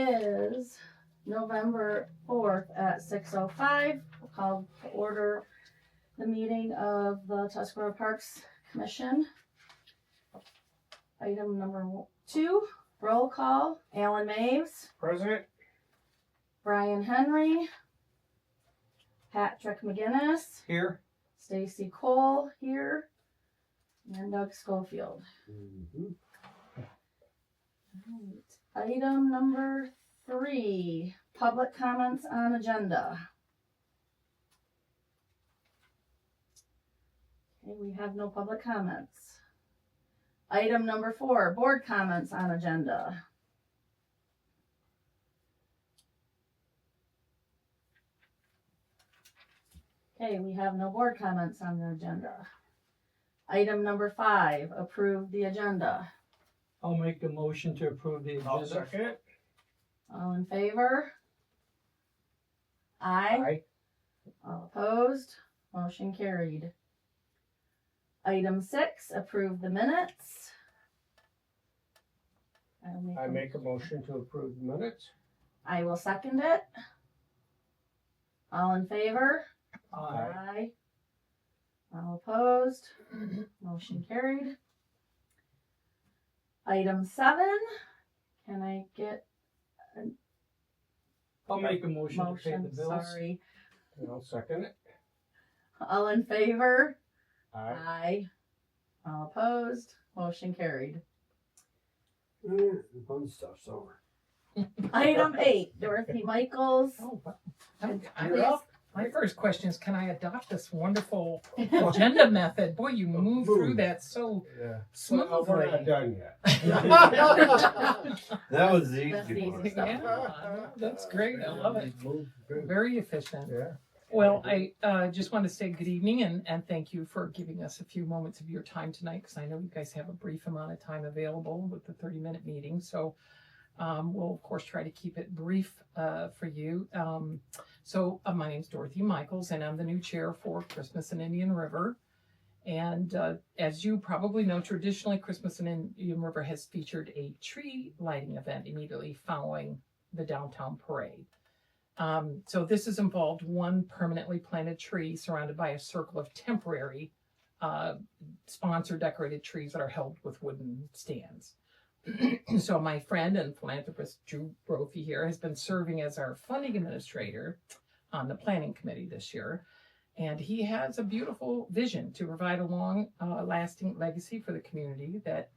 is November 4th at 6:05. We'll call to order the meeting of the Tuscarora Parks Commission. Item number 2, roll call. Alan Maves. Present. Brian Henry. Patrick McGinnis. Here. Stacy Cole here. And Doug Schofield. Right. Item number 3, public comments on agenda. Okay, we have no public comments. Item number 4, board comments on agenda. Okay, we have no board comments on the agenda. Item number 5, approve the agenda. I'll make a motion to approve the I'll agenda. second it. All in favor? Aye. Aye. All opposed? Motion carried. Item 6, approve the minutes. I make a motion to approve the minutes. I will second it. All in favor? Aye. All opposed? Motion carried. Item 7, can I get I'll make a motion to pay the motion? bills. Sorry. And I'll second it. All in favor? Aye. Aye. All opposed? Motion carried. The fun stuff's over. Item 8, Dorothy Michaels. Oh, You're up. my first question is, can I adopt this wonderful agenda method? Boy, you move through that so Yeah. smoothly. Well, we're not done yet. That was the That's easy the one. easy stuff. Yeah, that's great. I love it. Good. Very efficient. Yeah. Well, I just want to say good evening and thank you for giving us a few moments of your time tonight, because I know you guys have a brief amount of time available with the 30-minute meeting. So we'll, of course, try to keep it brief for you. My name's Dorothy Michaels, and I'm the new chair for Christmas in Indian River. And as you probably know, traditionally, Christmas in Indian River has featured a tree lighting event immediately following the downtown parade. So this has involved one permanently planted tree surrounded by a circle of temporary sponsor decorated trees that are held with wooden stands. So my friend and philanthropist Drew Brophy here has been serving as our funding administrator on the planning committee this year. And he has a beautiful vision to provide a long-lasting legacy for the community that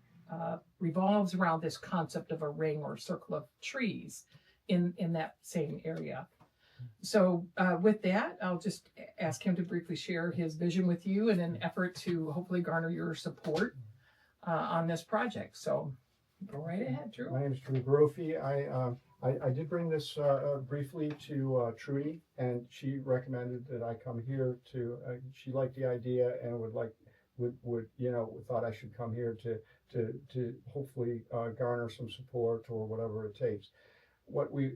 revolves around this concept of a ring or circle of trees in that same area. So with that, I'll just ask him to briefly share his vision with you in an effort to hopefully garner your support on this project. So go right ahead, Drew. My name is Drew Brophy. I did bring this briefly to Trudy, and she recommended that I come here to. She liked the idea and thought I should come here to hopefully garner some support or whatever it takes. What we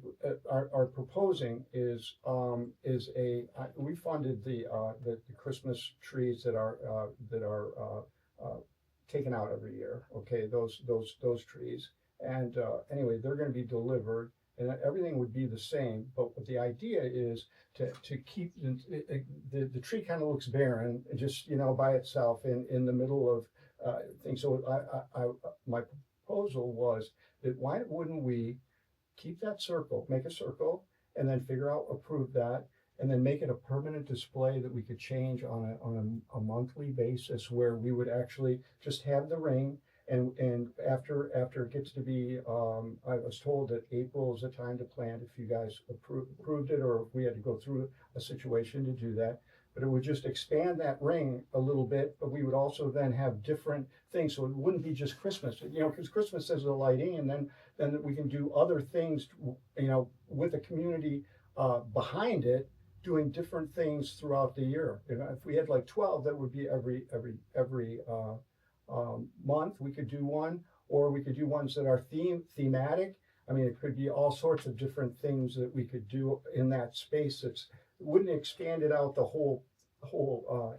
are proposing is we funded the Christmas trees that are taken out every year. Okay, those trees, and anyway, they're going to be delivered, and everything would be the same. But the idea is to keep the tree kind of looks barren, just by itself in the middle of things. So my proposal was that why wouldn't we keep that circle, make a circle, and then approve that, and then make it a permanent display that we could change on a monthly basis, where we would actually just have the ring, and after it gets to be, I was told that April is the time to plant if you guys approved it, or if we had to go through a situation to do that. But it would just expand that ring a little bit, but we would also then have different things, so it wouldn't be just Christmas, because Christmas is the lighting, and then we can do other things, with the community behind it, doing different things throughout the year. If we had like 12, that would be every month we could do one, or we could do ones that are thematic. I mean, it could be all sorts of different things that we could do in that space. It wouldn't expand it out the whole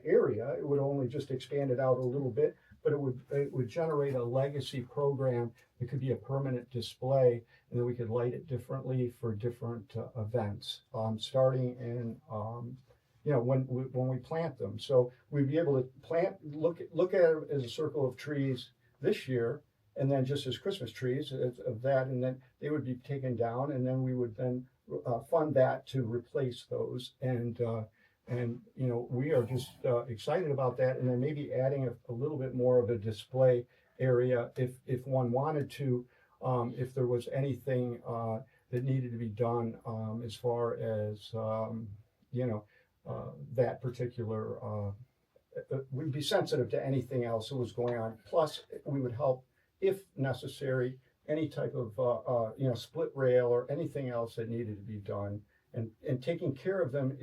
area. It would only just expand it out a little bit, but it would generate a legacy program. It could be a permanent display, and then we could light it differently for different events, starting in when we plant them. So we'd be able to look at it as a circle of trees this year, and then just as Christmas trees of that, and then they would be taken down, and then we would then fund that to replace those. And we are just excited about that, and then maybe adding a little bit more of a display area if one wanted to, if there was anything that needed to be done as far as that particular. We'd be sensitive to anything else that was going on. Plus, we would help, if necessary, any type of split rail or anything else that needed to be done, and taking care of them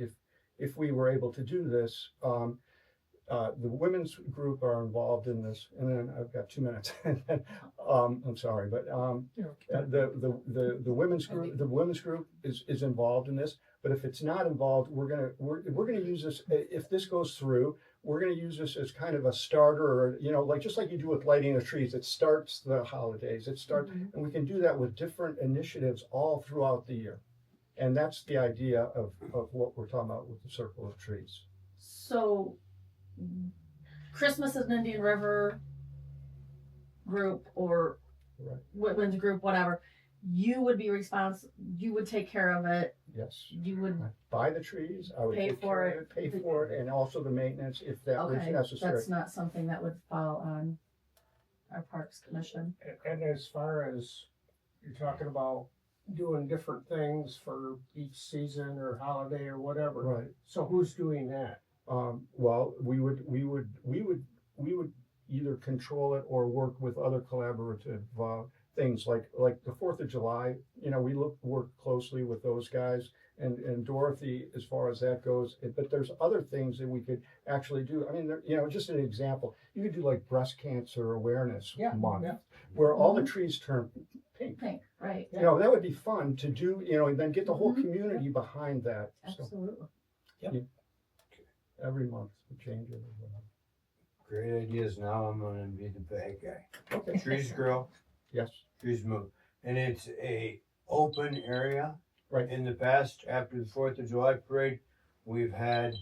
if we were able to do this. The women's group are involved in this, and then I've got 2 minutes. I'm sorry, but the women's group is involved in this. But if it's not involved, we're gonna use this. If this goes through, we're gonna use this as kind of a starter, or just like you do with lighting the trees. It starts the holidays. And we can do that with different initiatives all throughout the year. And that's the idea of what we're talking about with the circle of trees. So, Christmas is an Indian River group or Right. Women's group, whatever. You would be responsible. You would take care of it. Yes. You would. I'd buy the trees. I would Pay take for care of pay for it, and also the maintenance if that was Okay, necessary. that's not something that would fall on our Parks Commission. And as far as you're talking about doing different things for each season or holiday or whatever. Right. So who's doing that? Well, we would either control it or work with other collaborative things like the 4th of July. We work closely with those guys and Dorothy as far as that goes. But there's other things that we could actually do. I mean, just an example, you could do like breast cancer awareness month, where all the trees turn pink. Pink, right? That would be fun to do. And then get the whole Mhm. community behind that. So Absolutely. every month we change it. Great ideas. Now I'm gonna be the bad guy. Okay. Trees grow, Yes. trees move. And it's a open area. Right. In the past, after the 4th of July parade, we've had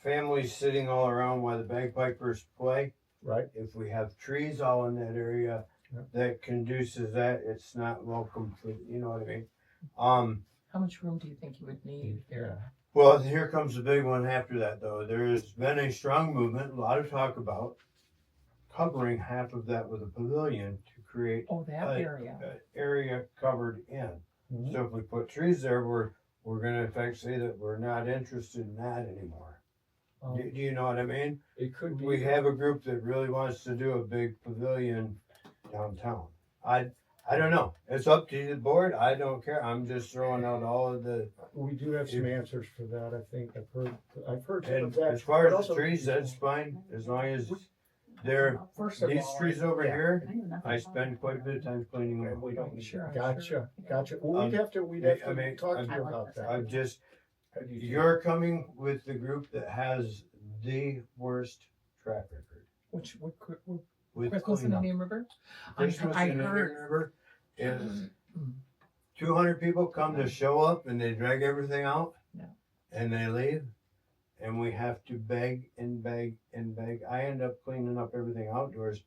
families sitting all around while the bagpipers play. Right. If we have trees all in that area, Yeah. that conduces that, it's not welcome for, you know what I mean? How much room do you think you would need there? Well, here comes the big one after that, though. There's been a strong movement, a lot of talk about covering half of that with a pavilion to create Oh, that area. an area covered in. Mhm. So if we put trees there, we're going to in fact say that we're not interested in that anymore. Do you know what I mean? It could be. We have a group that really wants to do a big pavilion downtown. I don't know. It's up to the board. I don't care. I'm just throwing out all of the. We do have some answers for that. I think I've heard some And of that. as far but as also- the trees, that's fine, as long as they're, First of these all, trees over yeah. here, I knew nothing I about spend quite a bit of time cleaning them. We don't. Sure, I'm Gotcha. sure. Gotcha. Well, we'd have to I mean, talk to I'm- you about that. I've just, How do you feel? you're coming with the group that has the worst track record Which with Christmas in cleanup. Indian River? Christmas I in Indian heard. River is 200 people come to show up and they drag everything out. Yeah. And they leave. And we have to beg and beg and beg. I end up cleaning up everything outdoors.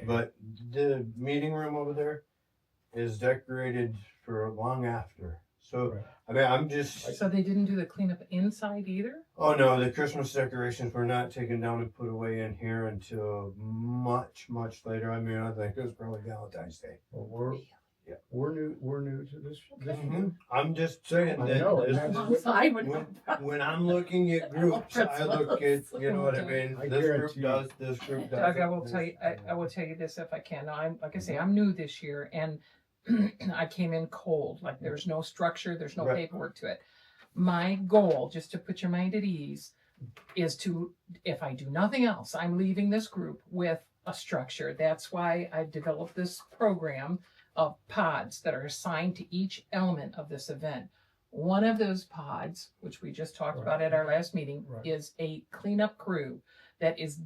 But the meeting room over there is decorated for long after. So, Right. I mean, I'm just. So they didn't do the cleanup inside either? Oh no, the Christmas decorations were not taken down and put away in here until much, much later. I mean, I think it was probably Valentine's Day. Well, we're new to this. I'm just saying I that know, and this- that's- So I would. when I'm looking at groups, I look at, you know what I mean? I This group guarantee you. does, this group does. Doug, I will tell you, I will tell you this if I can. Now, like I say, I'm new this year and I came in cold. Like there's no structure, there's no Right. paperwork to it. My goal, just to put your mind at ease, is to, if I do nothing else, I'm leaving this group with a structure. That's why I've developed this program of pods that are assigned to each element of this event. One of those pods, which we just talked about at our last meeting, Right. is a cleanup crew that is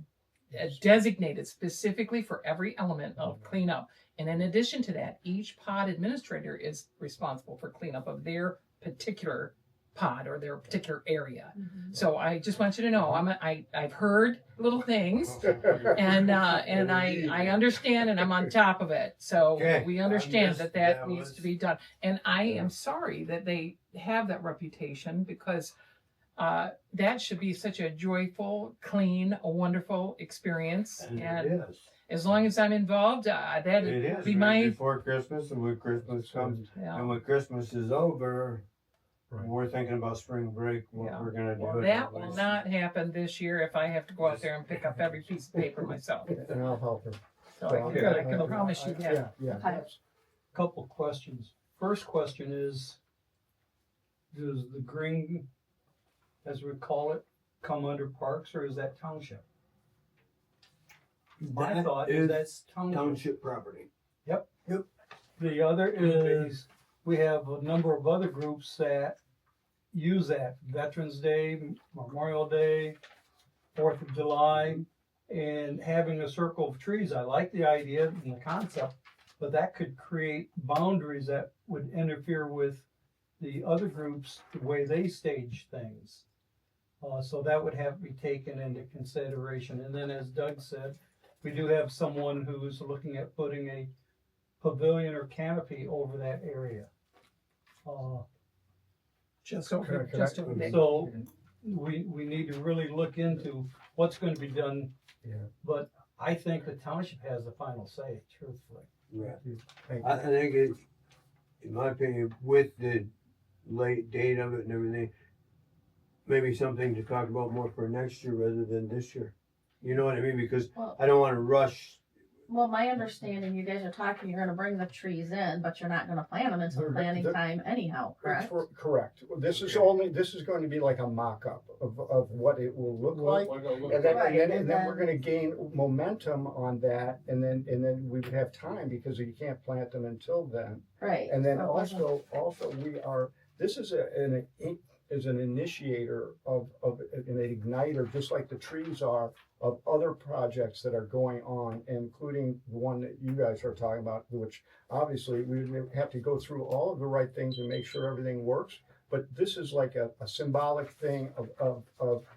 designated specifically for every element of cleanup. And in addition to that, each pod administrator is responsible for cleanup of their particular pod or their particular area. So I just want you to know, I've heard little things, and I understand, and I'm on top of it. So Okay. we understand that that needs was- to be done. And I am sorry that they have that reputation, because that should be such a joyful, clean, a wonderful experience. And And it is. as long as I'm involved, that It would is be right my, before Christmas, and when Christmas comes, yeah. and when Christmas is over, Right. we're thinking about spring break, what Yeah. we're gonna do. Well, that will not happen this year if I have to go out there and pick up every piece of paper myself. And I'll help her. So I can promise you that. Yeah, yeah. Okay. that's- Couple questions. First question is, does the green, as we call it, come under parks, or is that township? My That thought is is that's township. Township property. The other is, we have a number of other groups that use that, Veterans Day, Memorial Day, 4th of July, and having a circle of trees. I like the idea and the concept, but that could create boundaries that would interfere with the other groups, the way they stage things. So that would have to be taken into consideration. And then, as Doug said, we do have someone who's looking at putting a pavilion or canopy over that area. Just over, Can I- just over there. So we need to really look into what's going to be done. Yeah. But I think the township has the final say, truthfully. Yeah. Thank I you. think it, in my opinion, with the late date of it and everything, maybe something to talk about more for next year rather than this year. You know what I mean? Because Well, I don't wanna rush. my understanding, you guys are talking, you're gonna bring the trees in, but you're not gonna plant them until They're- planting they're- time anyhow, correct? Correct. This is Okay. this is going to be like a mock-up of what it will look like. What it'll look And then, like. Right, and and then we're then- gonna gain momentum on that, and then we would have time, because you can't plant them until then. Right. And then so it wasn't- also we are, this is an initiator of an igniter, just like the trees are, of other projects that are going on, including the one that you guys are talking about, which obviously we would have to go through all of the right things and make sure everything works. But this is like a symbolic thing of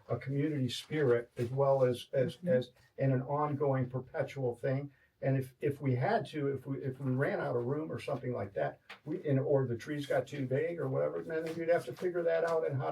a community spirit, as well as and an ongoing perpetual thing. And if we had to, if we ran out of room or something like that, or the trees got too big or whatever, then we'd have to figure that out and how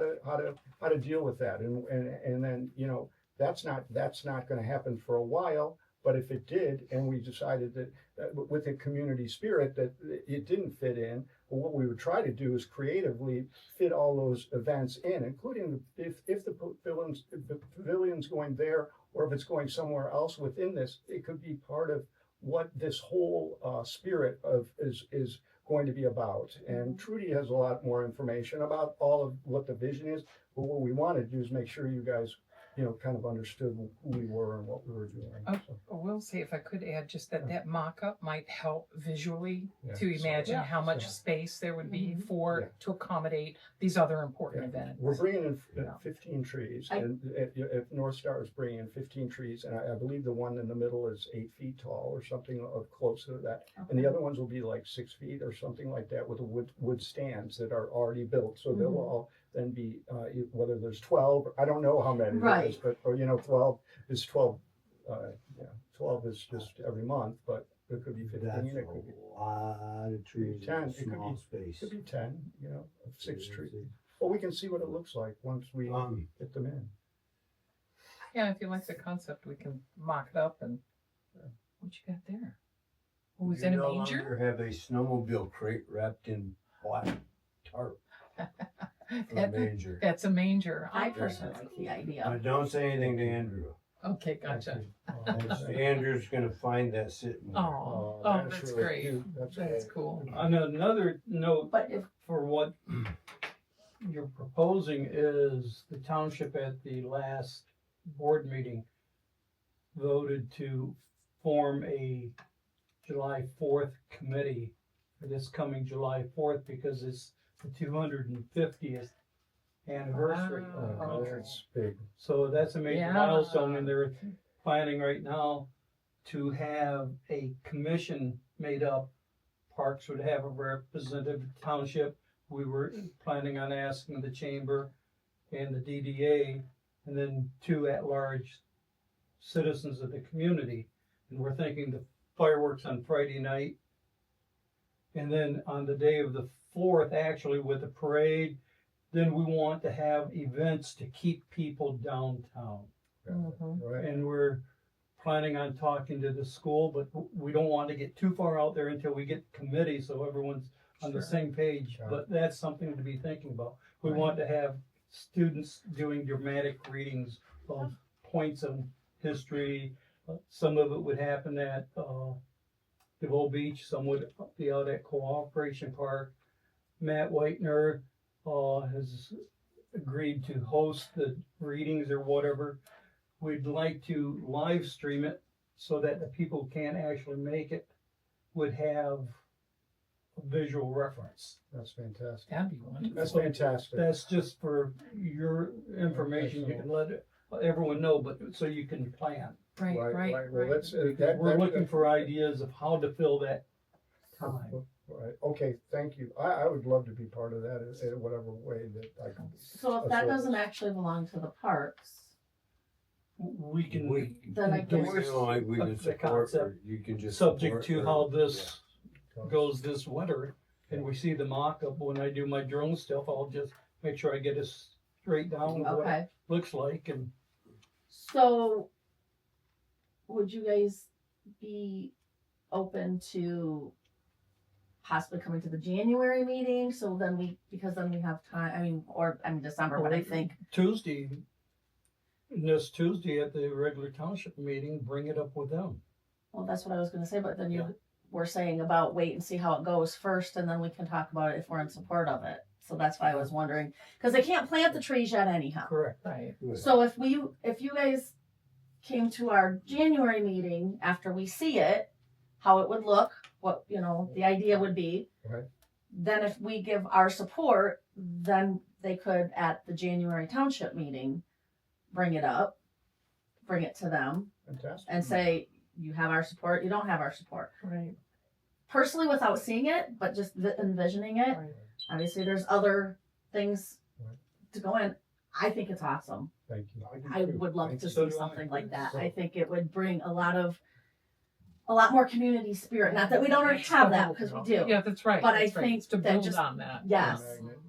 to deal with that. And then, you know, that's not going to happen for a while. But if it did, and we decided that with the community spirit that it didn't fit in, well, what we would try to do is creatively fit all those events in, including if the pavilion's going there, or if it's going somewhere else within this, it could be part of what this whole spirit of is going to be about. And Trudy has a lot more information about all of what the vision is. But what we want to do is make sure you guys, you know, kind of understood who we were and what we were doing. Oh, So, I will say, if I could add, just that mock-up might help visually yeah. to imagine Yeah. how much So- space there would be Mhm. for, Yeah. to accommodate these other important Yeah. events. We're bringing in Yeah. 15 trees, I- and if North Star is bringing in 15 trees, and I believe the one in the middle is 8 feet tall or something of close to that, and the other ones will be like 6 feet or something like that with the wood stands that are already built, so they'll Mhm. all then be whether there's 12, I don't know how many there is, Right. but or 12 is 12. 12 is just every month, but it could be 15. That's It could be a lot of trees in 10, a it could small be- space. could be 10. You know, 6 trees. Well, we can see what it looks like once we get them in. Yeah, if you like the concept, we can mock it up and, what you got there? Who's You in a no manger? longer have a snowmobile crate wrapped in black tarp for a manger. That's a manger. I personally like the idea. But don't say anything to Andrew. Okay, gotcha. Andrew's gonna find that sitting there. Oh, that's really great. cute. That's That's great. cool. On another note, But if, for what you're proposing is the township at the last board meeting voted to form a July 4th committee for this coming July 4th, because it's the 250th anniversary. Wow. That's big. So that's a major Yeah. milestone, and they're planning right now to have a commission made up. Parks would have a representative township. We were planning on asking the chamber and the DDA, and then 2 at-large citizens of the community. And we're thinking the fireworks on Friday night. And then on the day of the 4th, actually with the parade, then we want to have events to keep people downtown. Mhm. Right. And we're planning on talking to the school, but we don't want to get too far out there until we get committee, so everyone's on the Sure. same page. Sure. But that's something to be thinking about. We Right. want to have students doing dramatic readings of points of history. Some of it would happen at DeVoe Beach, some would be out at Cooperation Park. Matt Whitener has agreed to host the readings or whatever. We'd like to live stream it so that the people who can't actually make it would have a visual reference. That's fantastic. That'd be wonderful. That's fantastic. That's just for your information, you can let everyone know, but so you can plan. Right. Well, that's, Because we're looking for ideas of how to fill that time. Right, okay, thank you. I would love to be part of that in whatever way that I can. So if that doesn't actually belong to the parks, We can then I You guess, know, like we Of can the support, concept, or you can just. subject support to or- how this goes this winter, and we see the mock-up, when I do my drone stuff, I'll just make sure I get it straight down of what it okay. looks like, and So would you guys be open to possibly coming to the January meeting? So then because then we have time, December, but I think, Tuesday, this Tuesday at the regular township meeting, bring it up with them. well, that's what I was gonna say, but then Yeah. you were saying about wait and see how it goes first, and then we can talk about it if we're in support of it. So that's why I was wondering, because they can't plant the trees yet anyhow. Correct. Right. So if you guys came to our January meeting after we see it, how it would look, what, the idea would be. Right. Then if we give our support, then they could at the January township meeting, bring it to them Fantastic. and say, you have our support, you don't have our support. Right. Personally, without seeing it, but just envisioning it, Right. obviously there's other things Right. to go in. I think it's awesome. Thank you. I would love Thank to you. So see do I. something like that. So- I think it would bring a lot more community spirit. Not that we don't already have that, because we do. Yeah, that's right. But I that's right. think It's to that build just- on that. Yes.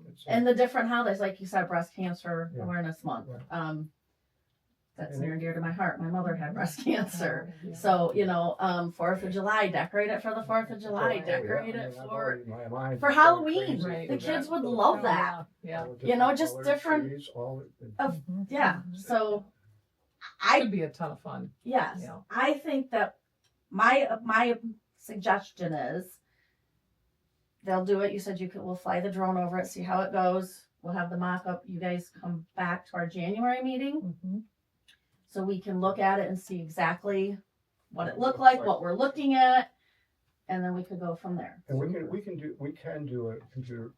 It's, And the different holidays, like you said, breast cancer Yeah. awareness month. Right. That's And near and dear to my heart. My mother had breast cancer. Yeah. So, 4th of July, decorate it for the 4th of July, Oh, yeah. decorate I it mean, I've for already- my mind's for going Halloween. crazy Right. for the kids that. would For love the that. Yeah. all the just colored different- trees, all the- Mhm. Yeah. So I Could be a ton of fun. yes. Yeah. I think that my suggestion is they'll do it. You said we'll fly the drone over it, see how it goes. We'll have the mock up. You guys come back to our January meeting Mhm. so we can look at it and see exactly what it looked like, what we're looking at, and then we could go from there. And we can do a computer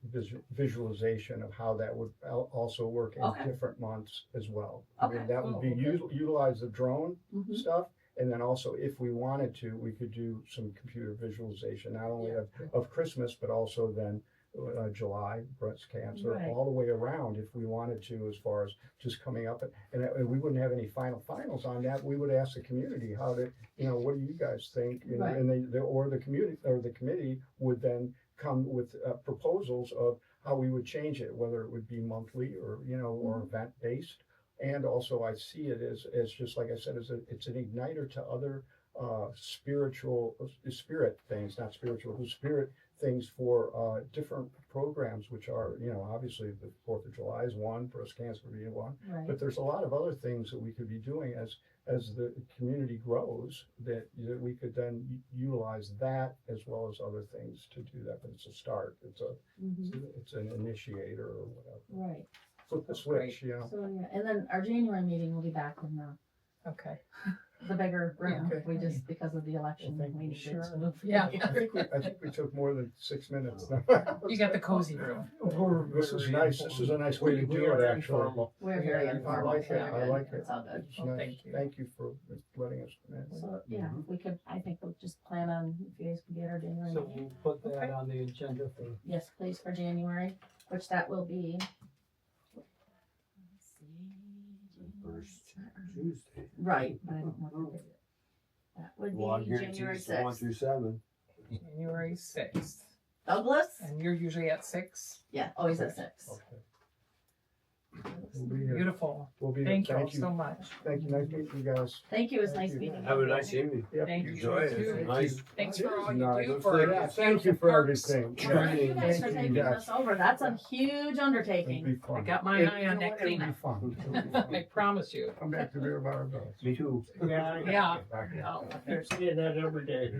visualization of how that would also work in Okay. different months as well. I mean, Okay. that would be Oh, okay. utilize the drone Mhm. stuff, and then also if we wanted to, we could do some computer visualization, not only of Christmas, but also then July, breast cancer, Right. all the way around if we wanted to, as far as just coming up. And we wouldn't have any finals on that. We would ask the community how to, what do you guys think? Right. And the committee would then come with proposals of how we would change it, whether it would be monthly or, or event based. And also I see it as just like I said, it's an igniter to other spirit things for different programs, which are, obviously the 4th of July is one, breast cancer being one, Right. but there's a lot of other things that we could be doing as the community grows that we could then utilize that as well as other things to do that. But it's a start. Mhm. It's an initiator or whatever. Right. Flip the switch, So yeah, and then our January meeting will be back in Okay. the bigger room. Okay. We just, because of the election, Well, thank we you. needed Sure. to move. Yeah. I think we took more than 6 minutes. You got the cozy room. This is nice. This is a nice way to do it, actually. We're very Yeah, informal. I like it. We're I good. like it. It's all good. It's Well, nice. thank you. Thank you for letting us come in. So, yeah, we could, I think we'll just plan on, if you guys can get our January. So meeting. we'll put that Okay. on the agenda for, Yes, please, for January, which that will be. Let's see, First Tuesday. Right, but I don't know. what it is. That would Well, I be guarantee January it's the 1 sixth. through 7. January 6th. Douglas? And you're usually at 6? Yeah, always at 6. Okay. We'll be here. Beautiful. We'll be Thank there. you all so much. Thank you. Nice meeting you guys. Thank you, it's Thank nice you. meeting you. Have a nice evening. Yep. Thank you. Enjoy it. too. It's nice. Thanks It for is all you nice. do Looks for like Yeah, it's thank you for everything. Well, thank you guys for Thank you, taking guys. this over, that's a huge It'll be undertaking. fun. I got my eye on that It'll be cleanup. fun. It'll be fun. I promise you. Come back to Bear Bar Bills. Me too. Yeah. Yeah. Oh, they're seeing that every day.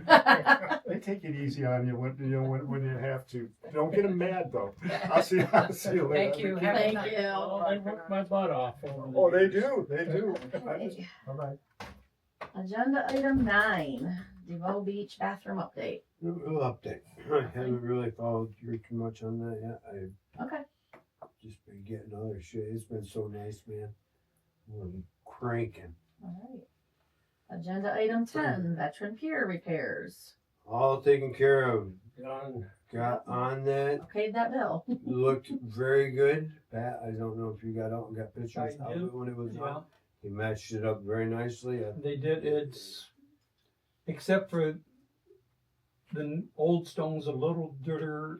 They take it easy on you when you have to. Don't get them mad though. I'll see you later. Thank you. Have a Thank night. you. Oh, I worked my butt off. Oh, they do. They do. Okay. All right. Agenda item 9, DeVoe Beach bathroom update. Real update. I haven't really followed through too much on that yet. I've Okay, just been getting other shit. It's been so nice, man. We're cranking. alright. Agenda item 10, veteran pier repairs. All taken care of. Done. Got on that. Paid that bill. Looked very good. Pat, I don't know if you got out and got pictures I of did. it when it was yeah, on. He matched it up very nicely. they did, it's, except for the old stone's a little dirtier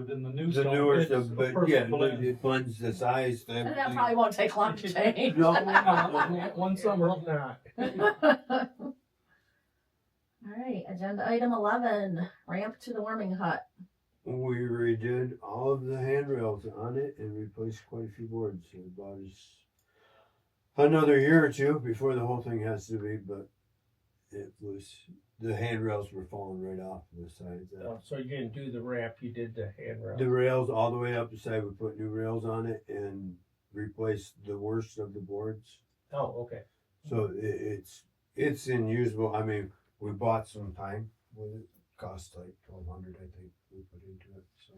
than the new The stone. newer It's stuff, a but perfect yeah, blend. it blends the size. And that probably won't take long to change. No. One summer. Well, not. Alright, agenda item 11, ramp to the warming hut. We redid all of the handrails on it and replaced quite a few boards. So about another year or two before the whole thing has to be, but the handrails were falling right off the sides. So you didn't do the ramp, you did the handrail. The rails all the way up the side, we put new rails on it and replaced the worst of the boards. Oh, okay. So it's unusable. I mean, we bought some time with it. Cost like $1,200, I think, we put into it. So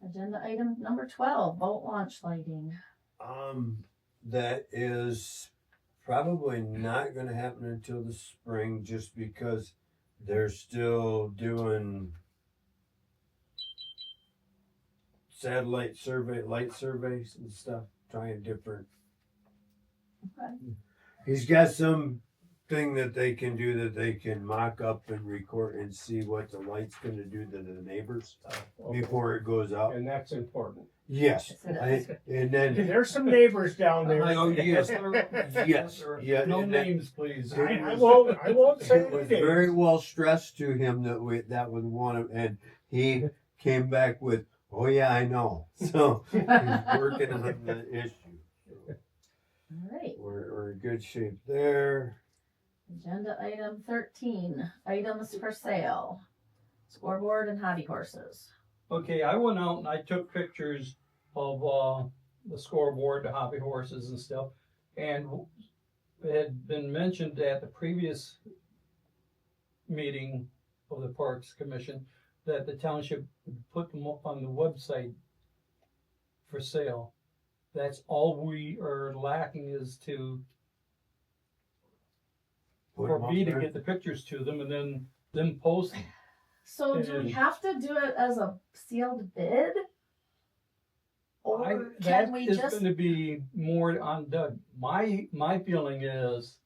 Agenda item number 12, boat launch lighting. that is probably not going to happen until the spring, just because they're still doing satellite light surveys and stuff, trying different. Okay. He's got some thing that they can do that they can mock up and record and see what the light's going to do to the neighbors Okay. before it goes out. And that's important. Yes, Yes, it and then There's some neighbors down there. Oh, yes. yes, yeah, No and then names, please. I won't say it was names. very well stressed to him that was one of, and he came back with, "Oh yeah, I know." So he's working on the issue. Alright, We're in good shape there. agenda item 13, items for sale. Scoreboard and hobby horses. Okay, I went out and I took pictures of the scoreboard, the hobby horses and stuff, and it had been mentioned at the previous meeting of the Parks Commission that the township would put them up on the website for sale. That's all we are lacking is Put for 'em up me to there. get the pictures to them and then them post them. So do we And- have to do it as a sealed bid? Or That can we is just, gonna be more on Doug. My feeling is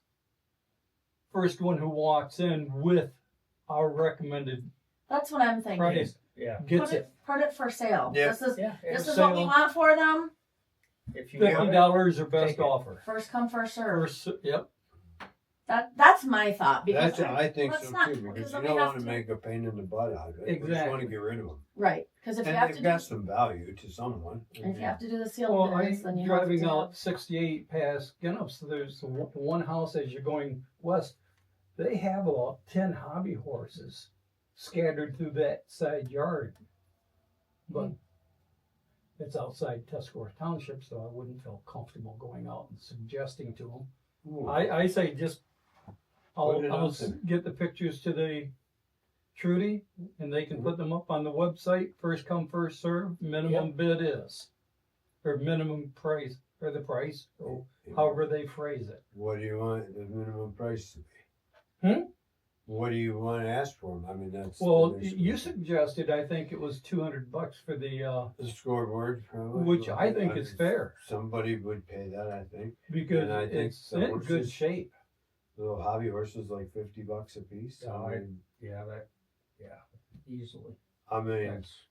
first one who walks in with our recommended that's what I'm thinking. price Yeah. gets it. Put it for sale. Yeah. This is, Yeah. this is sale. what we want for them. If you $50 want it, or best Take it. offer. First come, first serve. First, yep. That's my thought because That's I think let's so not- too, because because you we don't have want to to- make a pain in the butt out of it. We just want to Exactly. get rid of them. right. Because if you And have they've to got do, some value to someone. if you have to do the sealed Well, bids, then I'm you have driving to. out 68 past Genup, so there's the one house as you're going west. They have about 10 hobby horses scattered through that side yard. But it's outside Tuscarora Township, so I wouldn't feel comfortable going out and suggesting to them. I say just, Put it I'll out there. get the pictures to the Trudy, and they can put them up on the website, first come, first served, minimum bid is. Or minimum price, or the price, or however they phrase it. What do you want the minimum price to be? What do you want to ask for them? I mean, that's. Well, there's- you suggested, I think it was $200 for the, The scoreboard, probably. which I think is fair, Somebody would pay that, I think. because And I think it's the in good horses- shape. Little hobby horses like $50 a piece. Yeah, I mean, Easily.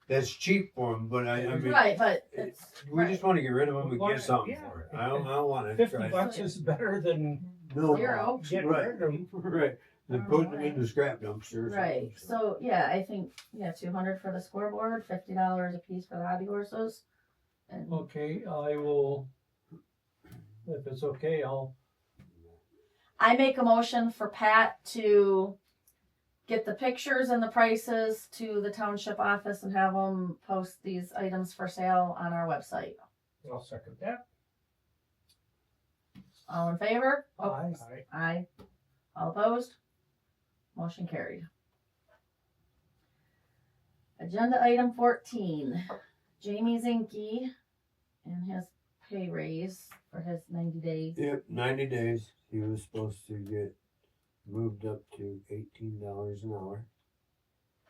that's cheap for them, but I mean, Right, but it's, we just want to get rid of them and Why- get something yeah. for it. I don't want to. $50 is better than No, Zero. getting Right. rid of them. Right. Then putting them in the scrap dumpster. or right, something. so, yeah, I think, 200 for the scoreboard, $50 a piece for the hobby horses. And, Okay, I will, if it's okay, I make a motion for Pat to get the pictures and the prices to the township office and have them post these items for sale on our website. I'll second that. All in favor? Aye. Aye. All opposed? Motion carried. Agenda item 14, Jamie Zinke and his pay raise for his 90 days. Yep, 90 days. He was supposed to get moved up to $18 an hour.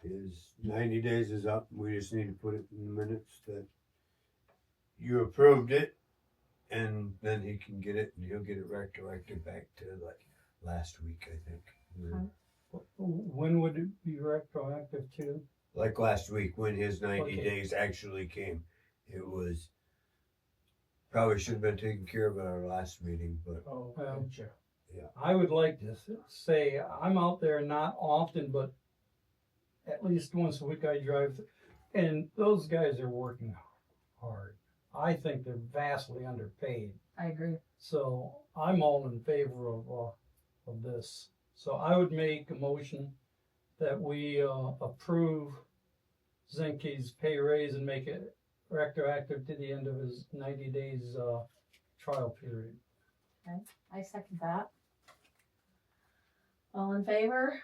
His 90 days is up. We just need to put it in the minutes that you approved it, and then he can get it, and he'll get it retroactive back to like last week, I think. when would it be retroactive to? Like last week when his 90 Okay. days actually came. It was probably should have been taken care of at our last meeting, but Oh, Well, gotcha. I would like to say, I'm out there not often, but at least once a week I drive, and those guys are working hard. I think they're vastly underpaid, I agree. so I'm all in favor of this. So I would make a motion that we approve Zinke's pay raise and make it retroactive to the end of his 90 days trial period. I second that. All in favor?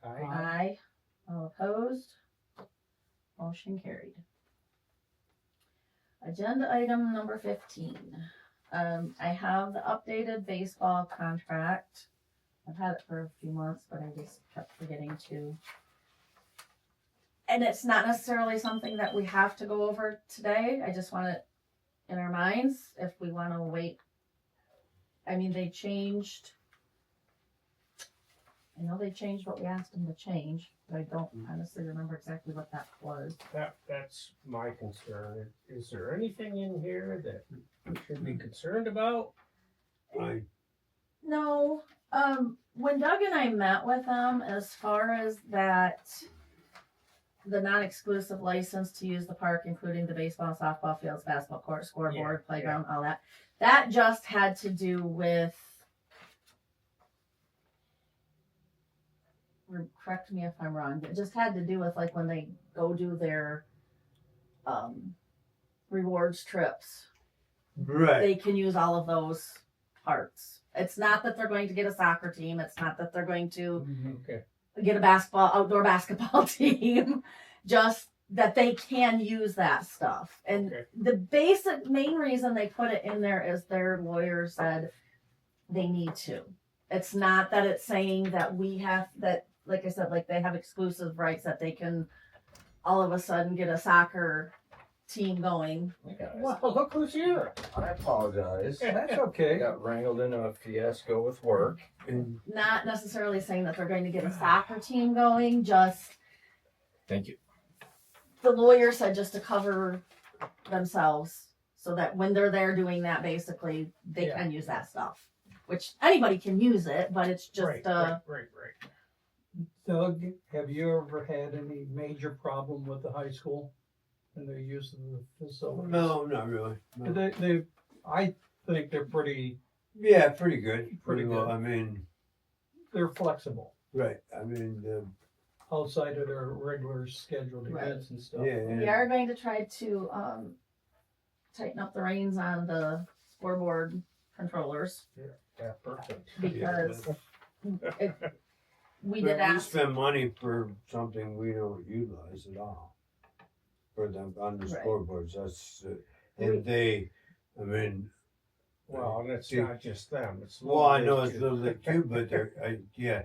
Aye. All opposed? Motion carried. Agenda item number 15. I have the updated baseball contract. I've had it for a few months, but I just kept forgetting to. And it's not necessarily something that we have to go over today. I just want it in our minds if we want to wait. I mean, they changed. I know they changed what we asked them to change, but I don't honestly remember exactly what that was. That's my concern. Is there anything in here that we should be concerned about? I No, when Doug and I met with them, as far as that, the non-exclusive license to use the park, including the baseball, softball fields, basketball court, scoreboard, Yeah, playground, all that just had to do with, correct me if I'm wrong, but it just had to do with like when they go do their, rewards trips. right. They can use all of those parts. It's not that they're going to get a soccer team. It's not that they're going to Okay. get a outdoor basketball team. Just that they can use that stuff. And Okay. the basic main reason they put it in there is their lawyer said they need to. It's not that it's saying that we have that, like I said, like they have exclusive rights that they can all of a sudden get a soccer team going. Well, look who's here. I apologize. That's I okay. got wrangled into a fiasco with work. And Not necessarily saying that they're going to get a soccer team going, just Thank you. the lawyer said just to cover themselves so that when they're there doing that, basically they Yeah. can use that stuff. Which anybody can use it, but it's just right. Doug, have you ever had any major problem with the high school and their use of the facilities? no, not really. No. I think they're pretty Yeah, pretty good. Pretty well. good. I mean, they're flexible right. I mean, outside of their regular scheduled Right. events and stuff. yeah. we are going to try to tighten up the reins on the scoreboard controllers. Yeah. Yeah, perfect. because we But did we ask. spend money for something we don't utilize at all. For them on the Right. scoreboards, that's, and they, I mean, Well, and it's See- not just them, it's. well, I know Little it's League, Little League too, but yeah.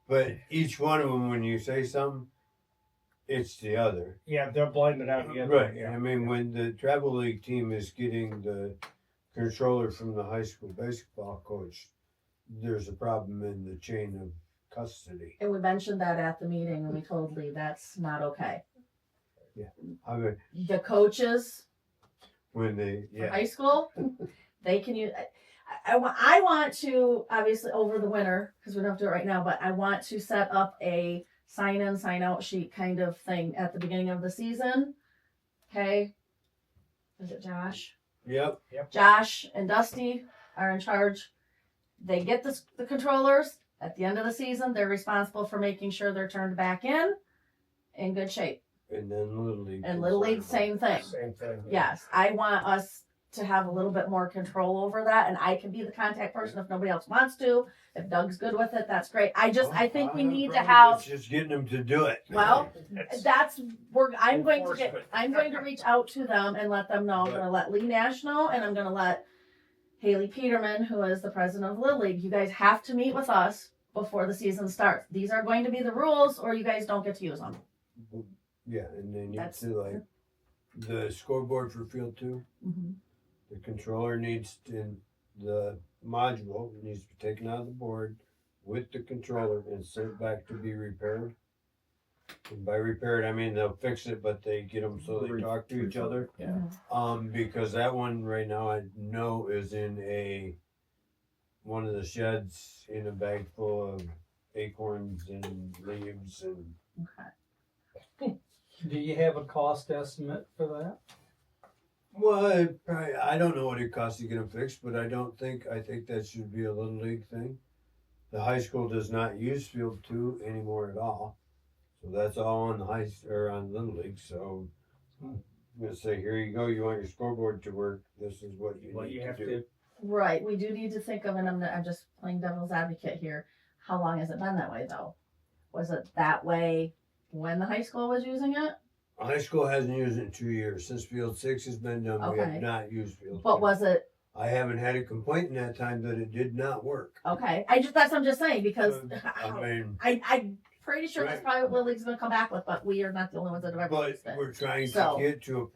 But each one of them, when you say something, it's the other. Yeah, they'll blame it on the other. Right, Yeah. I mean, when the travel league team is getting the controller from the high school baseball coach, there's a problem in the chain of custody. And we mentioned that at the meeting, and we told Lee that's not okay. I mean, The coaches when they, for yeah, high school, they can use. I want to, obviously over the winter, because we don't have to do it right now, but I want to set up a sign in, sign out sheet kind of thing at the beginning of the season. Okay. Is it Josh? yep, Josh and Dusty are in charge. They get the controllers. At the end of the season, they're responsible for making sure they're turned back in good shape. and then Little League. And can Little sign League, them. same thing. Same thing. Yes, I want us to have a little bit more control over that, and I can be the contact person if nobody else wants to. If Doug's good with it, that's great. I think we don't need to problem. have. It's just getting them to do it. Well, It's- I'm going to Enforcement. reach out to them and let them know. I'm gonna let Lee Nash know, and I'm gonna let Haley Peterman, who is the president of Little League. You guys have to meet with us before the season starts. These are going to be the rules, or you guys don't get to use them. Yeah, and they need That's- to like, the scoreboard for field 2, the controller needs to, the module needs to be taken out of the board with the controller and sent back to be repaired. And by repaired, I mean they'll fix it, but they get them so they talk to each other. Yeah. Because that one right now I know is in one of the sheds in a bag full of acorns and leaves and. Okay. Do you have a cost estimate for that? Well, I don't know what it costs to get them fixed, but I think that should be a Little League thing. The high school does not use field 2 anymore at all. So that's all on on Little League, so I'm gonna say, here you go, you want your scoreboard to work, this is what you What need you to have do. to, Right. We do need to think of, and I'm just playing devil's advocate here. How long has it been that way, though? Was it that way when the high school was using it? High school hasn't used it in 2 years, since field 6 has been done, we Okay. have not used field 2. But was it I haven't had a complaint in that time that it did not work. okay? That's what I'm just saying because I mean, I'm pretty sure that's Right. probably what Little League's gonna come back with, but we are not the only ones that have ever but used it. we're trying So- to get to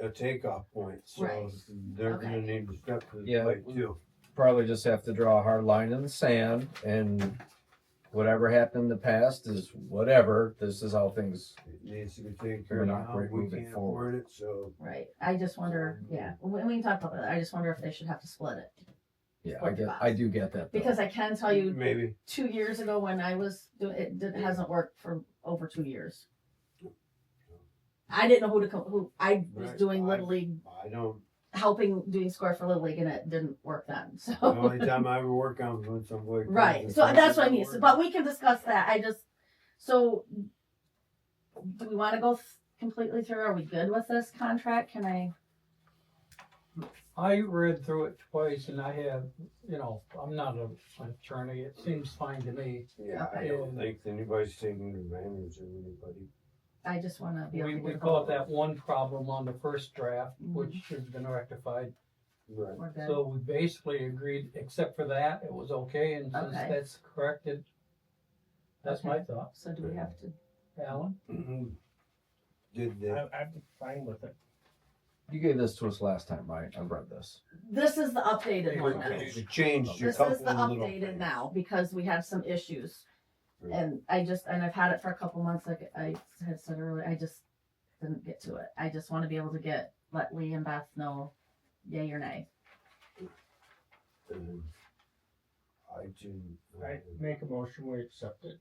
a takeoff point, so Right. they're Okay. gonna need to step to the Yeah. plate too. Probably just have to draw a hard line in the sand, and whatever happened in the past is whatever. This is how things. It needs to be taken We're care of not now, great we moving can't forward. afford it, so. Right. I just wonder. Yeah. We can talk about that. I just wonder if they should have to split it Yeah, Split the I do get that. Though. because I can tell you Maybe, 2 years ago when I was doing it, hasn't worked for over 2 years. I didn't know who I was Right. doing Little League, I don't, helping doing score for Little League, and it didn't work then. So the only time I ever work on was when some boy. right. So that's what I mean. So, but we can discuss that. So do we want to go completely through? Are we good with this contract? Can I? I read through it twice and I have, I'm not an attorney. It seems fine to me. Yeah, I don't think anybody's taking advantage of anybody. I just want to be able to We get caught that one problem on the first draft, Mhm. which has been rectified. Right. We're good. So we basically agreed, except for that, it was okay, and since Okay. that's corrected, that's my thought. So do we have to? Alan? Did they? I'm fine with it. You gave this to us last time, right? I've read this. This is the updated one now. It changed a This couple is the of little updated things. now because we had some issues. Right. And I've had it for a couple months, like I had said earlier, I just didn't get to it. I just want to be able to let Lee and Beth know yay or nay. And I do. I make a motion, we accept it.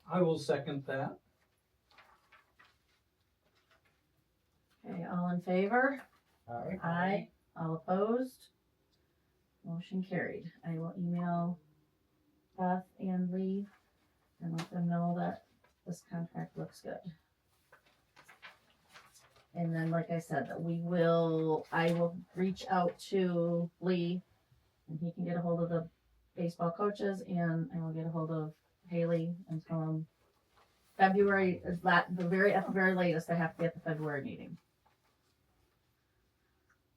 I will second that. Okay, all in favor? Aye. Aye. All opposed? Motion carried. I will email Beth and Lee and let them know that this contract looks good. And then, like I said, that I will reach out to Lee And he can get a hold of the baseball coaches, and I will get a hold of Haley and tell them February is at the very latest. I have to be at the February meeting.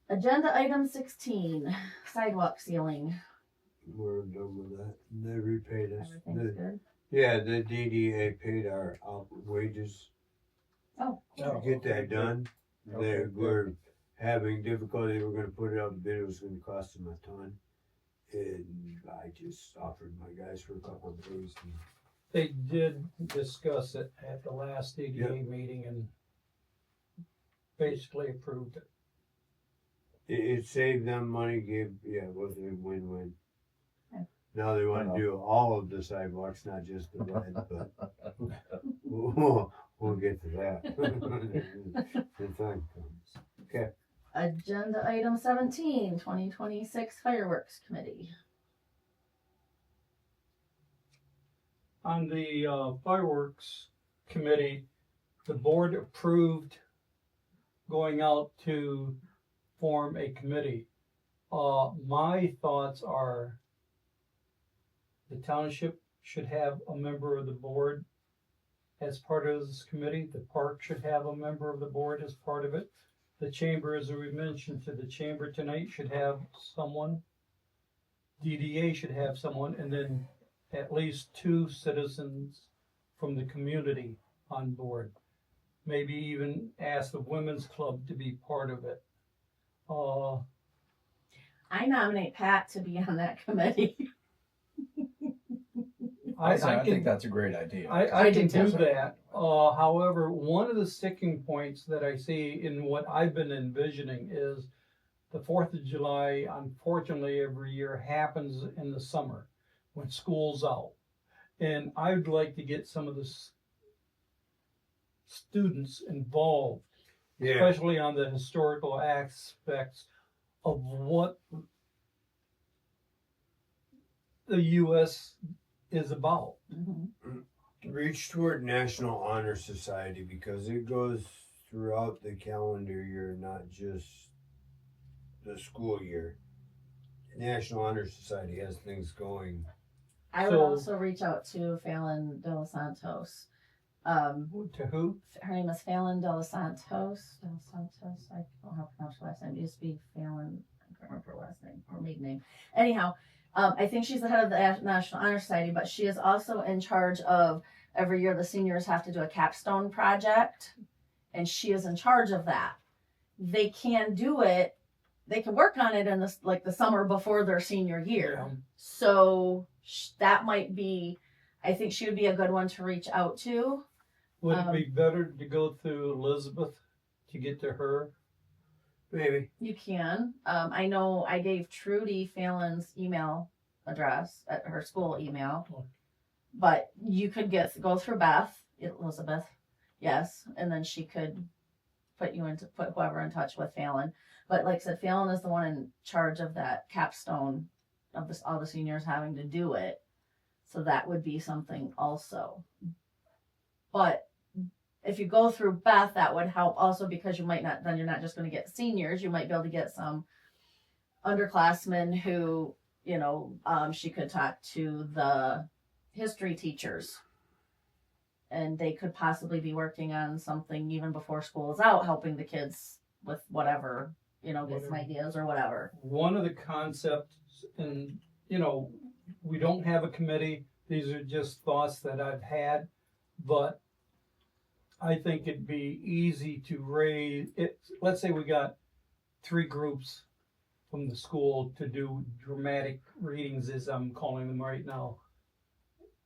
Agenda item 16, sidewalk sealing. We're done with that. They repaid us. Everything's good. Yeah, the DDA paid our wages Oh, to get that done. Okay, We're having difficulty. We're gonna put it out the bid. It was gonna cost them a ton. And I just offered my guys for a couple of days. And They did discuss it at the last DDA meeting and basically approved it. it saved them money, it was a win-win. Okay. Now they wanna do all of the sidewalks, not just the red, but we'll get to that. The time comes. Okay. agenda item 17, 2026 fireworks committee. On the fireworks committee, the board approved going out to form a committee. My thoughts are the township should have a member of the board as part of this committee. The park should have a member of the board as part of it. The chamber, as we mentioned to the chamber tonight, should have someone. DDA should have someone, and then at least 2 citizens from the community on board. Maybe even ask the women's club to be part of it. I nominate Pat to be on that committee. I think that's a great idea. I can do do too. that. However, one of the sticking points that I see in what I've been envisioning is the 4th of July, unfortunately, every year happens in the summer when school's out. And I'd like to get some of the students involved, Yeah, especially on the historical aspects of what the U.S. is about. Mhm. reach toward National Honor Society because it goes throughout the calendar year, not just the school year. National Honor Society has things going. I would So- also reach out to Fallon De Los Santos. To who? Her name is Fallon De Los Santos. I don't know how to pronounce her last name. It used to be Fallon. I can't remember her last name or maiden name. Anyhow, I think she's the head of the National Honor Society, but she is also in charge of every year the seniors have to do a capstone project, and she is in charge of that. They can do it. They can work on it in the summer before their senior year. Yeah. So that might be. I think she would be a good one to reach out to. Would it be better to go through Elizabeth to get to her? Maybe. You can. I know I gave Trudy Fallon's email address at her school email, but you could go through Elizabeth, yes, and then she could put whoever in touch with Fallon. But like I said, Fallon is the one in charge of that capstone of all the seniors having to do it. So that would be something also. But if you go through Beth, that would help also because you're not just going to get seniors. You might be able to get some underclassmen who, she could talk to the history teachers. And they could possibly be working on something even before school is out, helping the kids with whatever, get some ideas or whatever. One of the concepts, and we don't have a committee. These are just thoughts that I've had, but I think it'd be easy to raise it. Let's say we got 3 groups from the school to do dramatic readings, as I'm calling them right now.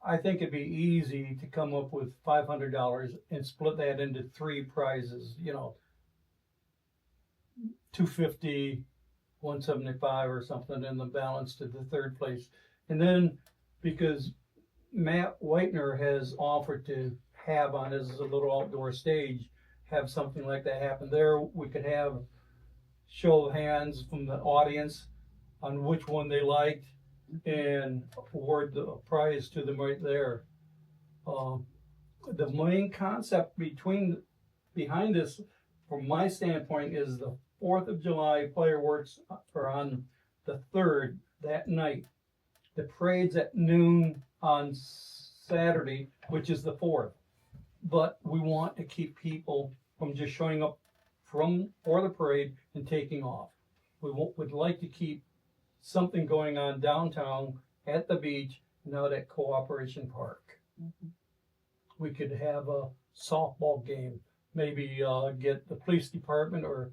I think it'd be easy to come up with $500 and split that into 3 prizes, $250, $175 or something, and the balance to the 3rd place. And then, because Matt Whitener has offered to have on his little outdoor stage, have something like that happen there, we could have show of hands from the audience on which one they liked and award the prize to them right there. The main concept behind this, from my standpoint, is the 4th of July fireworks are on the 3rd. that night. The parade's at noon on Saturday, which is the 4th. But we want to keep people from just showing up for the parade and taking off. Would like to keep something going on downtown, at the beach, and out at Cooperation Park. We could have a softball game, maybe get the police department or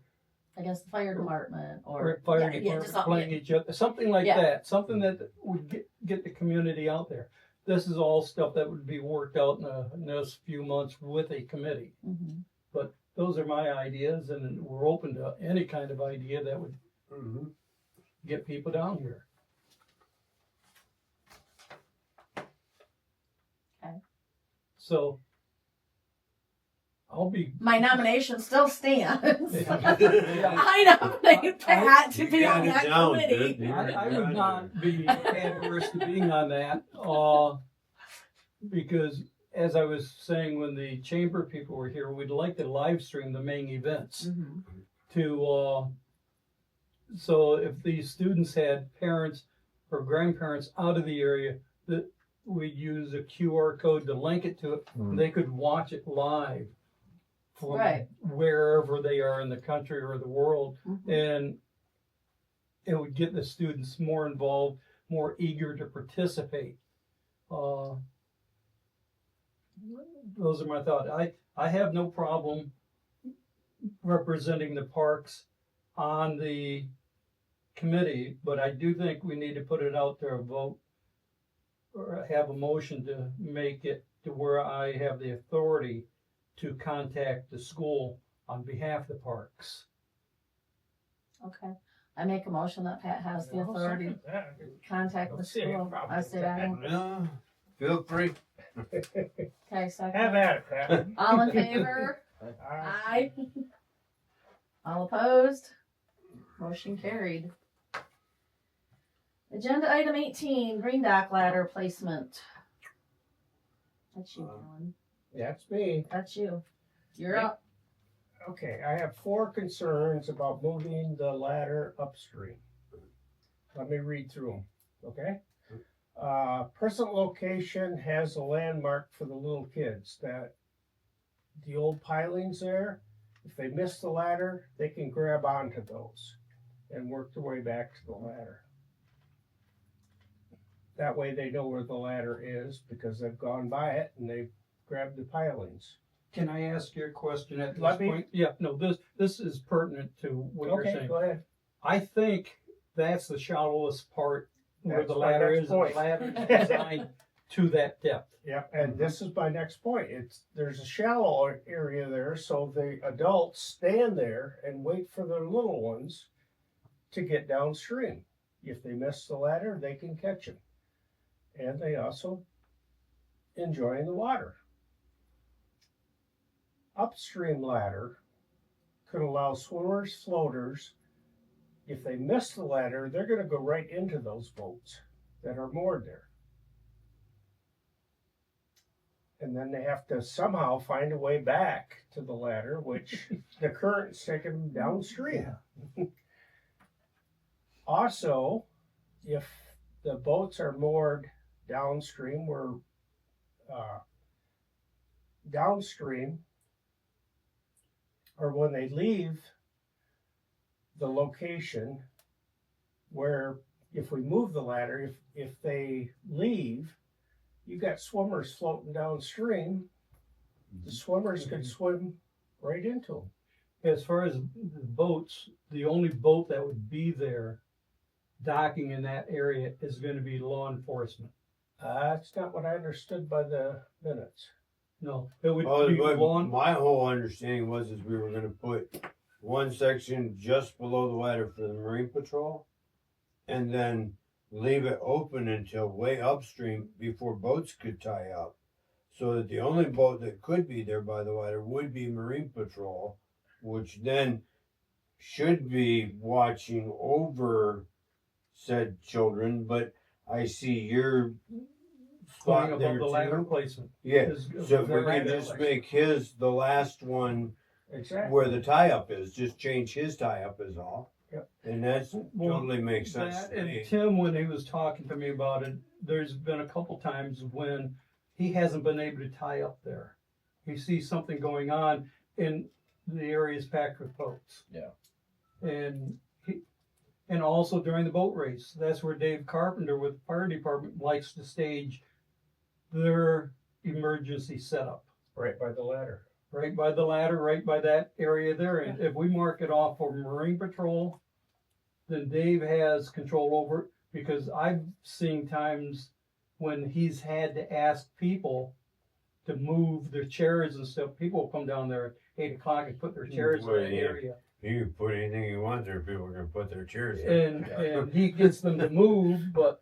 I guess the fire department or fire yeah, department just something, playing each other, something like Yeah. that, something that would get the community out there. This is all stuff that would be worked out in those few months with a committee. Mhm. But those are my ideas, and we're open to any kind of idea that would get people down here. Okay. So I'll be. My nomination still stands. Yeah. I nominate Pat to You be got on it that down, committee. dude. I would not be adverse to being on that, because as I was saying when the chamber people were here, we'd like to live stream the main events Mhm. to, so if these students had parents or grandparents out of the area, that we'd use a QR code to link it to it, Mhm. they could watch it live from Right. wherever they are in the country or the world. Mhm. And it would get the students more involved, more eager to participate. Those are my thoughts. I have no problem representing the parks on the committee, but I do think we need to put it out there, a vote, or have a motion to make it to where I have the authority to contact the school on behalf of the parks. Okay. I make a motion that Pat has the I'll authority second that. to contact the Don't see any school. problem I with say that. that. No, feel free. Okay, Have second. at it, Pat. All in favor? Aye. All opposed? Motion carried. Agenda item 18, green dock ladder placement. That's you, Alan. That's me. That's you. You're Yep. up. Okay, I have 4 concerns about moving the ladder upstream. Let me read through them, okay? Present location has a landmark for the little kids, that the old pilings there, if they miss the ladder, they can grab onto those and work their way back to the ladder. That way they know where the ladder is because they've gone by it and they've grabbed the pilings. Can I ask you a question at this Let me- point? Yeah, no, this is pertinent to what you're Okay, saying. go ahead. I think that's the shallowest part where That's the my ladder next is, and the point. ladder is designed to that depth. Yeah, and this is my next point. There's a shallow area there, so the adults stand there and wait for their little ones to get downstream. If they miss the ladder, they can catch them. And they also enjoy the water. Upstream ladder could allow swimmers, floaters, if they miss the ladder, they're gonna go right into those boats that are moored there. And then they have to somehow find a way back to the ladder, which the current's taking them downstream. Also, if the boats are moored downstream, or when they leave the location, where if we move the ladder, if they leave, you got swimmers floating downstream, the swimmers could swim right into them. As far as the boats, the only boat that would be there docking in that area is gonna be law enforcement. That's not what I understood by the minutes. No, it would Oh, be but law, my whole understanding was is we were gonna put one section just below the ladder for the Marine Patrol, and then leave it open until way upstream before boats could tie up, so that the only boat that could be there by the ladder would be Marine Patrol, which then should be watching over said children. But I see your going spot there above the ladder too. placement. Yeah, is- so if we right can there. just make his the last one Exactly. where the tie up is, just change his tie up is all. Yep. And that's Well, totally makes sense That to and me. Tim, when he was talking to me about it, there's been a couple times when he hasn't been able to tie up there. He sees something going on and the area is packed with boats. Yeah. And also during the boat race, that's where Dave Carpenter with the fire department likes to stage their emergency setup. Right by the ladder. Right by the ladder, right by that area there. And if we mark it off for Marine Patrol, then Dave has control over it, because I've seen times when he's had to ask people to move their chairs and stuff. People come down there at 8 o'clock and put their chairs in Well, that yeah. area. You can put anything you want there, people are gonna put their chairs there. And he gets them to move, but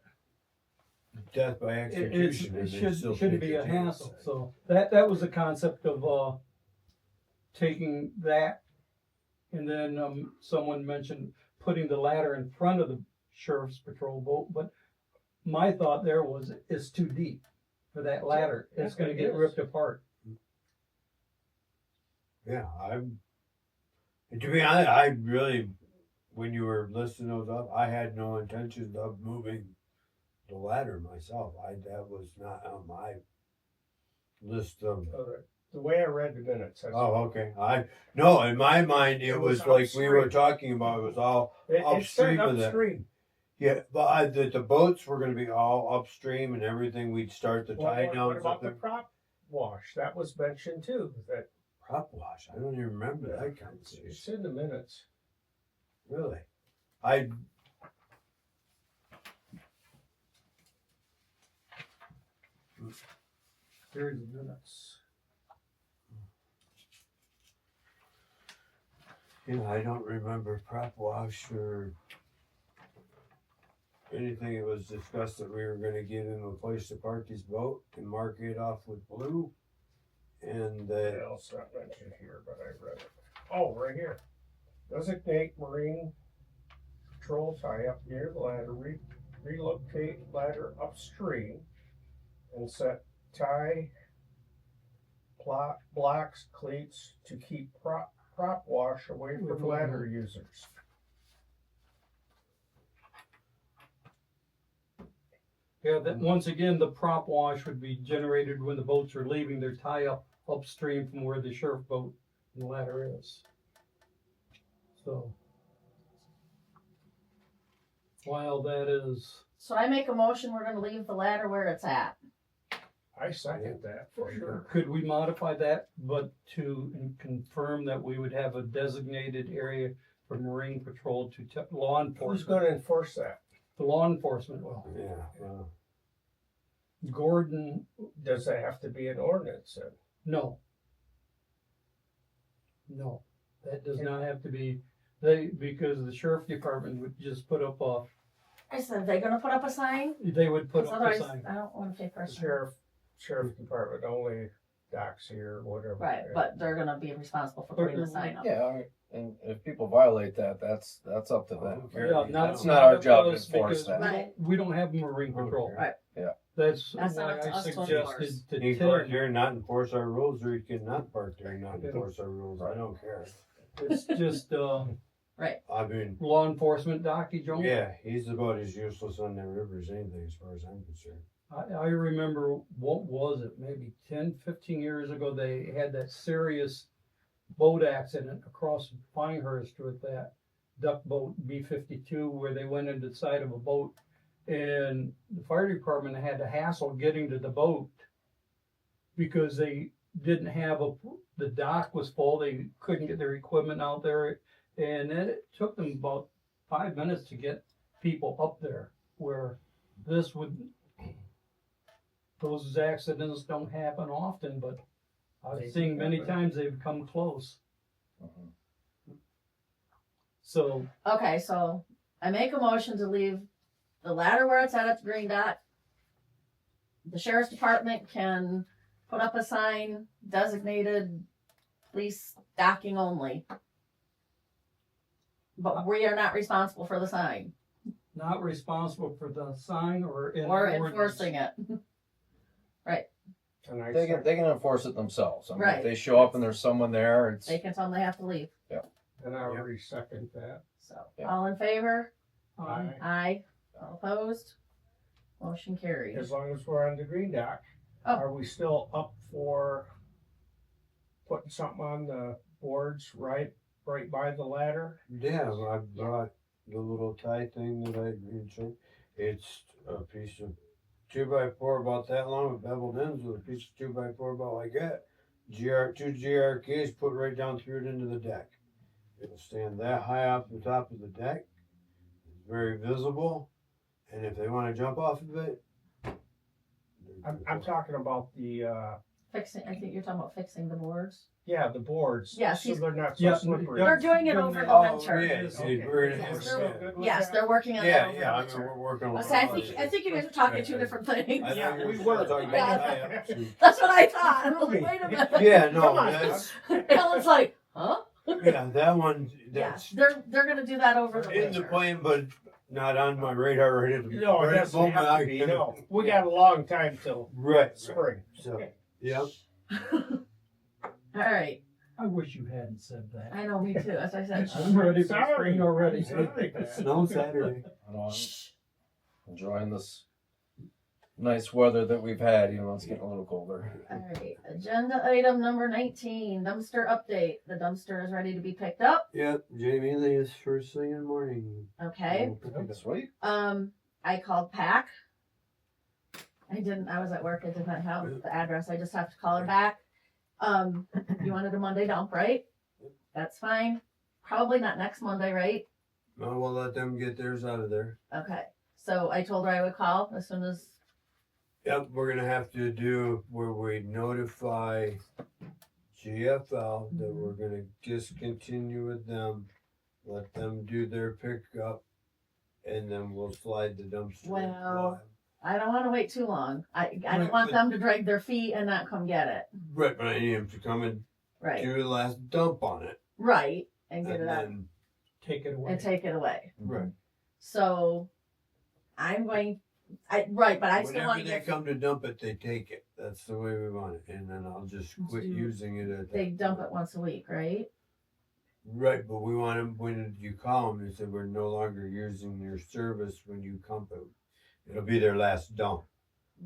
Death by it execution. and they still shouldn't take be the a chance. hassle. So that was the concept of taking that, and then someone mentioned putting the ladder in front of the sheriff's patrol boat, but my thought there was it's too deep for that ladder. It's Yeah, going to it get is. ripped apart. Yeah, to be honest, I really, when you were listing those up, I had no intentions of moving the ladder myself. That was not on my list of. The way I read the minutes. that's- Oh, okay. No, in my mind, it was like we were upstream. talking about. It was all It said upstream of that. upstream. Yeah, but the boats were going to be all upstream and everything. We'd start the tie What downs up about the there. prop wash? That was mentioned too. That Prop wash. I don't even remember that it's conversation. in the minutes. Really, Here's the minutes. I don't remember prop wash or anything. It was discussed that we were going to give him a place to park his boat and mark it off with blue, and that. What else not mentioned here, but I read it. Oh, right here. Designate Marine Patrol tie up near the ladder, relocate ladder upstream, and set tie blocks, cleats to keep prop wash away from ladder users. Yeah, that once again, the prop wash would be generated when the boats are leaving their tie up upstream from where the sheriff boat and the ladder is. So while that is, So I make a motion, we're gonna leave the ladder where it's at. I second that for sure. could we modify that, but to confirm that we would have a designated area for Marine Patrol to law Who's enforcement? gonna enforce that? The law enforcement will. Yeah. Gordon, Does that have to be an ordinance then? no. No, that does not have to be, because the sheriff department would just put up I said, they gonna put up a sign? they would put 'Cause up a otherwise, sign. I don't wanna pay for a The sign. sheriff department only docks here, whatever. Right, but they're gonna be responsible for putting the sign up. Yeah, and if people violate that, that's up to them. Yeah, That's not our up job to us enforce because that. Right. We don't have Marine Patrol. Right. Yeah. That's That's why not up to I us to enforce. suggested to He can park Tim, there and not enforce our rules, or he can not park there and not enforce our rules. I don't care. it's just, I mean, law enforcement dockage only. yeah, he's about as useless on that river as anything, as far as I'm concerned. I remember, what was it, maybe 10, 15 years ago, they had that serious boat accident across Pinehurst with that duck boat B-52 where they went into the side of a boat and the fire department had to hassle getting to the boat because they didn't have the dock was full, they couldn't get their equipment out there, and then it took them about 5 minutes to get people up there, where those accidents don't happen often, but They I've seen do many happen. times they've come close. Mhm. So, Okay, so I make a motion to leave the ladder where it's at the green dot. The sheriff's department can put up a sign designated police docking only. But we are not responsible for the sign not responsible for the sign or or enforcing it. And They can enforce it themselves. I mean, Right. if they show up and there's someone there, it's They can tell them they have to leave. And I already second that. So, Yeah. all in favor? Aye. Aye. All opposed? Motion carried. As long as we're on the green dock, Oh. are we still up for putting something on the boards right by the ladder? Yeah, I brought the little tie thing that I mentioned. It's a piece of 2x4 about that long with beveled ends with a piece of 2x4 about like that. Two GRKs put right down through it into the deck. It'll stand that high off the top of the deck. It's very visible. And if they want to jump off of it, I'm talking about the, Fixing, I think you're talking about fixing the boards. yeah, the boards. Yes, So he's- they're not so Yeah, slippery. They're doing it over the Oh, winter. yeah, Okay. we're Yes, gonna- they're- good with Yes, that? they're working on that Yeah, over yeah, I the mean, winter. we're working on. I think you guys are talking two different things. I Yeah, thought you we were were. talking Yeah. about tie-ups and- That's what I thought. I was like, wait a minute. Yeah, no, Come on, that's, Helen's like, huh? yeah, that one, Yes, that's they're gonna do that over the in the winter. plan, but not on my radar right at the No, it right at the doesn't moment. have to be, no. We got a long time till Right, spring. so, yeah. All right, I wish you hadn't said that. I know, me too, as I said. I'm ready for Sorry. spring already. Sorry. Snow Saturday. I know, I'm enjoying this nice weather that we've had, you know, it's getting a little colder. All right, agenda item number 19, dumpster update. The dumpster is ready to be picked up, Yep, Jamie leaves first thing in the morning. okay? Sweet. I called PAC. I was at work, I did not have the address, I just have to call her back. You wanted a Monday dump, right? That's fine. Probably not next Monday, right? No, we'll let them get theirs out of there. Okay, so I told her I would call as soon as, Yep, we're gonna have to do where we notify GFL that we're gonna discontinue with them, let them do their pickup, and then we'll slide the dumpster. Well, I don't wanna wait too long. I don't Right, want but- them to drag their feet and not come get it. Right, but I need them to come and Right, do the last dump on it, right, and get and it out then, Take it away. and take it away. right. So, right, but I still Whenever wanna they get, come to dump it, they take it. That's the way we want it, and then I'll just quit Do- using it at that. they dump it once a week, right? Right, but we want them, when you call them, they say we're no longer using your service when you dump it. It'll be their last dump.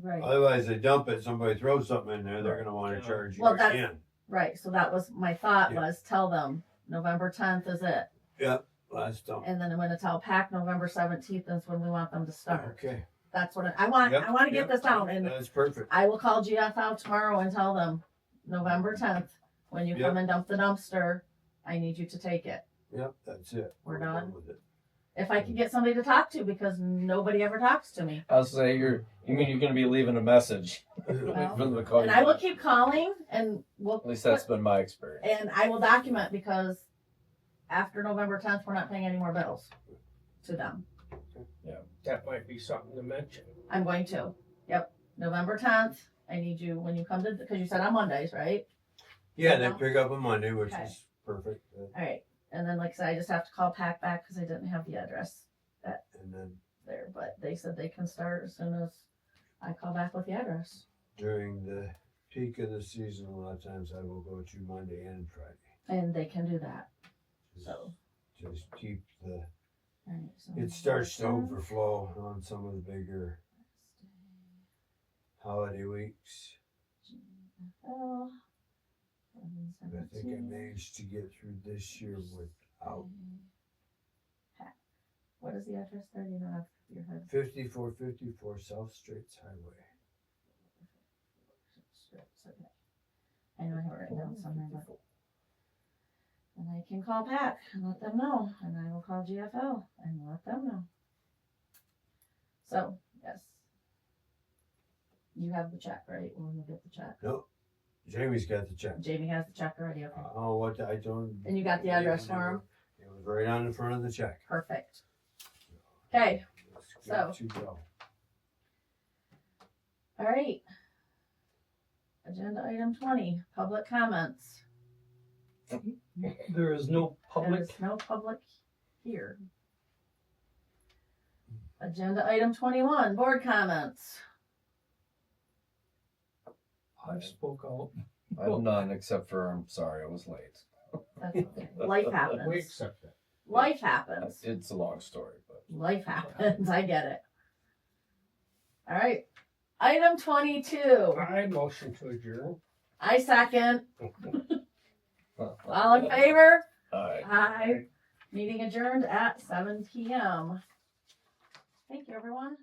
Right, Otherwise, they dump it, somebody throws something in there, they're gonna wanna Yeah. charge you Well, that's- again. right, so that was, my thought Yeah. was tell them November 10th is it. Yep, last dump. And then I'm gonna tell PAC November 17th is when we want them to start. Okay. That's what I want, Yep, I wanna get yep. this down, and That's perfect. I will call GFL tomorrow and tell them, November 10th, when you come and dump the dumpster, I need you to take it. Yep, that's it. We're done? with it. If I can get somebody to talk to, because nobody ever talks to me. I'll say you mean you're gonna be leaving a message for them to call And you I will back. keep calling, and we'll, At least that's been my experience. and I will document, because after November 10th, we're not paying any more bills to them. That might be something to mention. I'm going to. Yep. November 10th. I need you when you come to, because you said on Mondays, right? Yeah, they No? pick up on Monday, which Okay. is perfect. All right. And then, like I said, I just have to call PAC back because I didn't have the address And then there. But they said they can start as soon as I call back with the address. during the peak of the season, a lot of times I will go to Monday and Friday. And they can do that. Just- So, Just keep the, all right. So it starts to overflow on some of the bigger holiday weeks. Oh, But I think I managed to get through this year without What is the address there? Do you know off your head? 5454 South Straits Highway. Okay. I know I have it written down somewhere, but. And I can call PAC and let them know, and I will call GFL and let them know. So, yes. You have the check, right? When you get the check. Jamie's got the check. Jamie has the check already, okay. Oh, what I don't. And you got the address for him? It was right on the front of the check. Perfect. Okay, It's So- good to go. all right. Agenda item 20, public comments. There is no There public. is no public here. Agenda item 21, board comments. I've spoke out. I have none except for I'm sorry I was late. That's okay. Life We happens. accept that. Life happens. It's a long story, but Life happens. I get it. All right. Item 22. I motion to adjourn. I second. All in favor? Aye. Aye. Meeting adjourned at 7 p.m. Thank you, everyone.